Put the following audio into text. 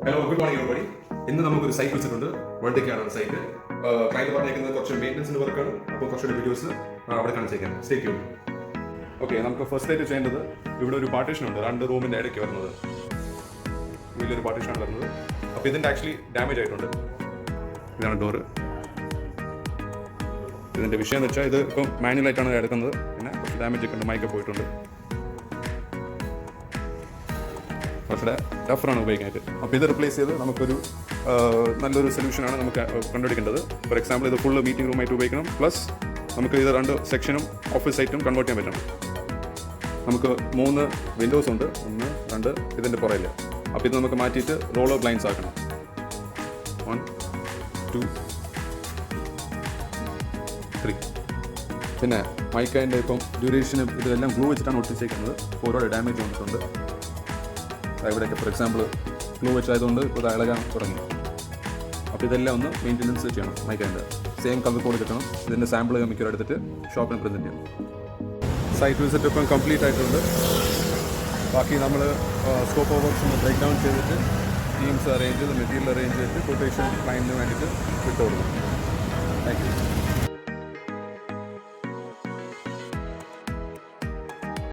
Hello good morning everybody. ഇന്ന് നമുക്കൊരു site വിളിച്ചിട്ടുണ്ട്. വേൾഡേക്കാണ് സൈറ്റ്. ക്ലൈന്റ് പറഞ്ഞേക്കുന്നത് കുറച്ച് മെയിൻ്റനൻസിൻ്റെ വർക്കാണ്. അപ്പോൾ കുറച്ചുകൂടി വീഡിയോസ് അവിടെ കാണിച്ചേക്കാം. Stay tune. ഓക്കെ, നമുക്ക് ഫസ്റ്റ് ആയിട്ട് ചെയ്യേണ്ടത് ഇവിടെ ഒരു പാർട്ടീഷൻ ഉണ്ട്, 2 റൂമിൻ്റെ ഇടയ്ക്ക് വരുന്നത്. വലിയൊരു പാർട്ടീഷനാണ് വരുന്നത്. അപ്പോൾ ഇതിൻ്റെ ആക്ച്വലി ഡാമേജ് ആയിട്ടുണ്ട്. ഇതാണ് ഡോറ്. ഇതിൻ്റെ വിഷയം എന്ന് വെച്ചാൽ ഇത് ഇപ്പം മാനുവലായിട്ടാണ് എടുക്കുന്നത്. പിന്നെ കുറച്ച് ഡാമേജ് ഒക്കെ ഉണ്ട്, മൈക്ക് പോയിട്ടുണ്ട്. കുറച്ചുകൂടെ ടഫറാണ് ഉപയോഗിക്കാനായിട്ട്. അപ്പോൾ ഇത് റിപ്ലേസ് ചെയ്ത് നമുക്കൊരു നല്ലൊരു സൊല്യൂഷനാണ് നമുക്ക് കണ്ടുപിടിക്കേണ്ടത്. ഫോർ എക്സാമ്പിൾ ഇത് ഫുള്ള് മീറ്റിംഗ് റൂമായിട്ട് ഉപയോഗിക്കണം. പ്ലസ് നമുക്ക് ഇത് 2 സെക്ഷനും ഓഫീസ് സൈറ്റും കൺവേർട്ട് ചെയ്യാൻ പറ്റണം. നമുക്ക് 3 വിൻഡോസ് ഉണ്ട്, 1, 2 ഇതിൻ്റെ പുറയിൽ. അപ്പോൾ ഇത് നമുക്ക് മാറ്റിയിട്ട് റോളർ ബ്ലൈൻഡ്സ് ആക്കണം. 1, 2, 3. പിന്നെ മൈക്കതിൻ്റെ ഇപ്പം ഡ്യൂറേഷനും ഇതെല്ലാം ഗ്ലൂ വെച്ചിട്ടാണ് ഒട്ടിച്ചേക്കുന്നത്. ഒരുപാട് ഡാമേജ് വന്നിട്ടുണ്ട്. ഇവിടെയൊക്കെ ഫോർ എക്സാമ്പിൾ ഗ്ലൂ വെച്ചായതുകൊണ്ട് ഇപ്പോൾ ഇളകാൻ തുടങ്ങി. അപ്പോൾ ഇതെല്ലാം ഒന്ന് മെയിൻ്റനൻസ് ചെയ്യണം. മൈക്കതിൻ്റെ സെയിം കളർ കോഡ് കിട്ടണം. ഇതിൻ്റെ സാമ്പിൾ മിക്കവാറും എടുത്തിട്ട് ഷോപ്പിന് പ്രസൻറ്റ് ചെയ്യണം. സൈറ്റ് വിസിറ്റ് ഇപ്പം കംപ്ലീറ്റ് ആയിട്ടുണ്ട്. ബാക്കി നമ്മൾ സ്കോപ്പ് ഓഫ് വർക്ക്സ് ഒന്ന് ബ്രേക്ക് ഡൗൺ ചെയ്തിട്ട് ടീംസ് അറേഞ്ച് ചെയ്ത് മെറ്റീരിയൽ അറേഞ്ച് ചെയ്തിട്ട് കൊട്ടേഷൻ ക്ലയൻറ്റിന് വേണ്ടിയിട്ട് വിട്ടുകൊടുക്കും. Thank you.